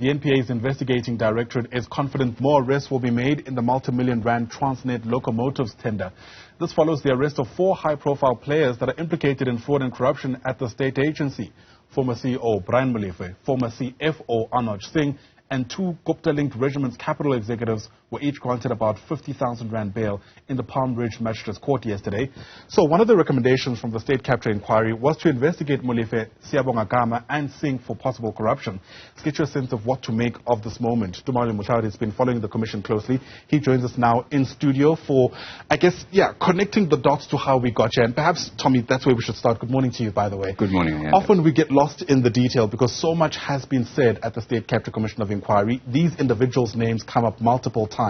The NPA's investigating directorate is confident more arrests will be made in the multi-million rand Transnet locomotives tender. This follows the arrest of 4 high-profile players that are implicated in fraud and corruption at the state agency. Former CEO Brian Molefe, former CFO Anoj Singh, and 2 Gupta-linked Regiments capital executives were each granted about 50,000 rand bail in the Palm Ridge Magistrate's court yesterday. So one of the recommendations from the state capture inquiry was to investigate Molefe, Siyabonga Gama and Singh for possible corruption. Let's get you a sense of what to make of this moment. Tumaole Mohlaoli has been following the commission closely. He joins us now in studio for, I guess, connecting the dots to how we got here. And perhaps, Tommy, that's where we should start. Good morning to you, by the way. Good morning. Yeah. Often we get lost in the detail because so much has been said at the State Capture Commission of Inquiry. These individuals' names come up multiple times.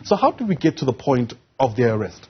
So how did we get to the point of their arrest?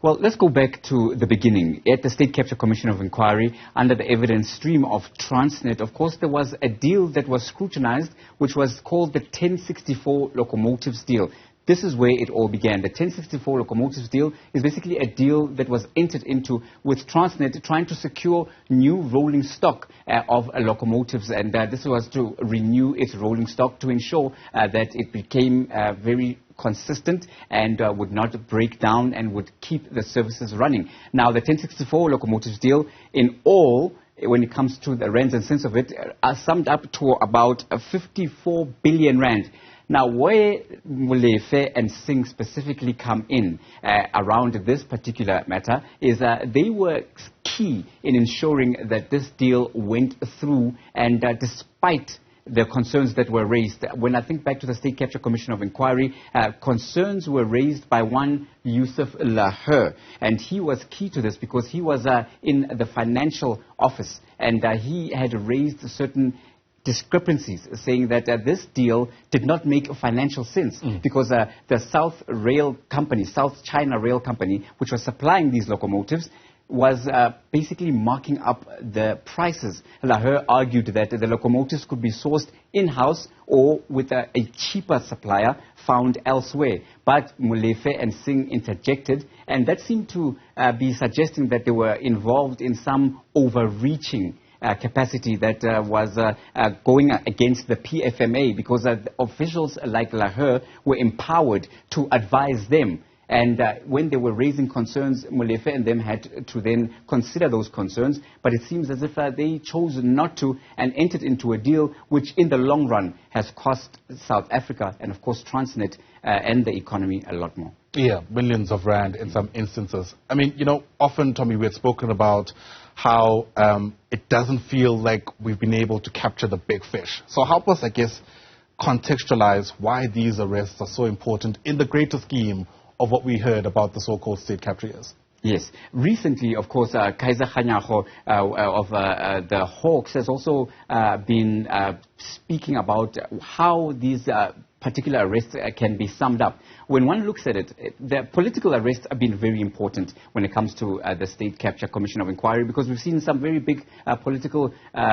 Well, let's go back to the beginning. At the State Capture Commission of Inquiry, under the evidence stream of Transnet, of course, there was a deal that was scrutinized, which was called the 1064 locomotives deal. This is where it all began. The 1064 locomotives deal is basically a deal that was entered into with Transnet trying to secure new rolling stock of locomotives. And this was to renew its rolling stock to ensure that it became very consistent and would not break down and would keep the services running. Now, the 1064 locomotives deal in all, when it comes to the rands and cents of it, are summed up to about 54 billion rand. Now, where Molefe and Singh specifically come in around this particular matter is they were key in ensuring that this deal went through, and despite the concerns that were raised. When I think back to the State Capture Commission of Inquiry, concerns were raised by one Yusuf Laher, and he was key to this because he was in the financial office, and he had raised certain discrepancies, saying that this deal did not make financial sense because the South China Rail Company, which was supplying these locomotives, was basically marking up the prices. Laher argued that the locomotives could be sourced in-house or with a cheaper supplier found elsewhere. But Molefe and Singh interjected, and that seemed to be suggesting that they were involved in some overreaching capacity that was going against the PFMA, because officials like Laher were empowered to advise them. And when they were raising concerns, Molefe and them had to then consider those concerns. But it seems as if they chose not to and entered into a deal which in the long run has cost South Africa and, of course, Transnet and the economy a lot more. Yeah, millions of rand in some instances. I mean, you know, often, Tommy, we had spoken about how it doesn't feel like we've been able to capture the big fish. So help us, I guess, contextualize why these arrests are so important in the greater scheme of what we heard about the so-called state capture years. Yes. Recently, of course, Kaiser Khanyago of the Hawks has also been speaking about how these particular arrests can be summed up. When one looks at it, the political arrests have been very important when it comes to the State Capture Commission of Inquiry, because we've seen some very big political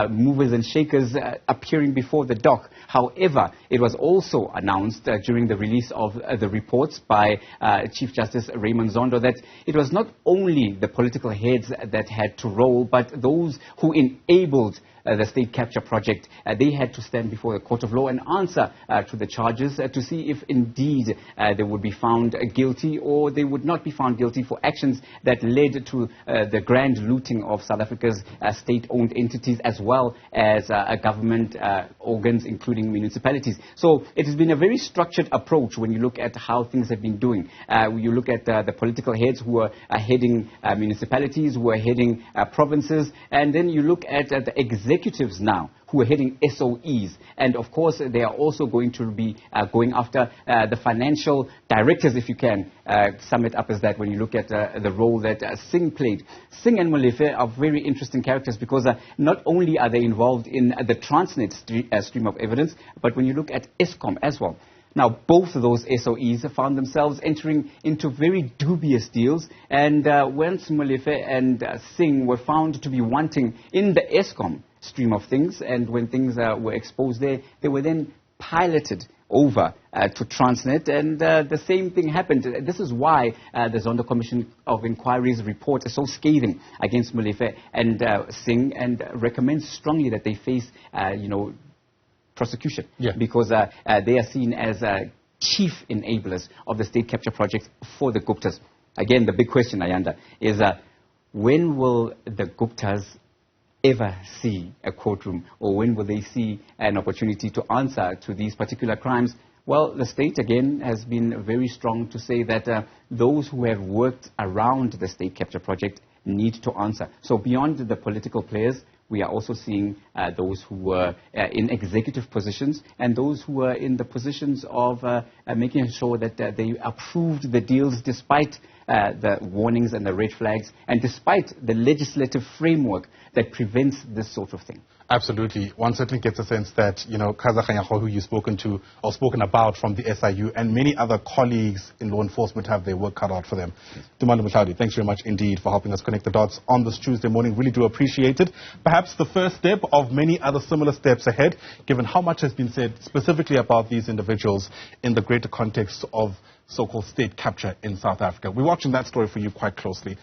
movers and shakers appearing before the dock. However, it was also announced during the release of the reports by Chief Justice Raymond Zondo that it was not only the political heads that had to roll, but those who enabled the state capture project. They had to stand before the court of law and answer to the charges to see if indeed they would be found guilty or they would not be found guilty for actions that led to the grand looting of South Africa's state-owned entities as well as government organs, including municipalities. So it has been a very structured approach when you look at how things have been doing. You look at the political heads who are heading municipalities, who are heading provinces, and then you look at the executives now who are heading SOEs. And of course, they are also going to be going after the financial directors, if you can sum it up as that, when you look at the role that Singh played. Singh and Molefe are very interesting characters because not only are they involved in the Transnet stream of evidence, but when you look at Eskom as well. Now, both of those SOEs found themselves entering into very dubious deals, and once Molefe and Singh were found to be wanting in the Eskom stream of things, and when things were exposed there, they were then piloted over to Transnet, and the same thing happened. This is why the Zondo Commission of Inquiry's report is so scathing against Molefe and Singh, and recommends strongly that they face, prosecution, because they are seen as chief enablers of the state capture project for the Guptas. Again, the big question, Ayanda, is when will the Guptas ever see a courtroom, or when will they see an opportunity to answer to these particular crimes? Well, the state, again, has been very strong to say that those who have worked around the state capture project need to answer. So beyond the political players, we are also seeing those who were in executive positions and those who were in the positions of making sure that they approved the deals despite the warnings and the red flags, and despite the legislative framework that prevents this sort of thing. Absolutely. One certainly gets a sense that, you know, Kaza Khanyago, who you've spoken to or spoken about from the SIU, and many other colleagues in law enforcement have their work cut out for them. Tumaole Mohlaoli, thanks very much indeed for helping us connect the dots on this Tuesday morning. Really do appreciate it. Perhaps the first step of many other similar steps ahead, given how much has been said specifically about these individuals in the greater context of so-called state capture in South Africa. We're watching that story for you quite closely.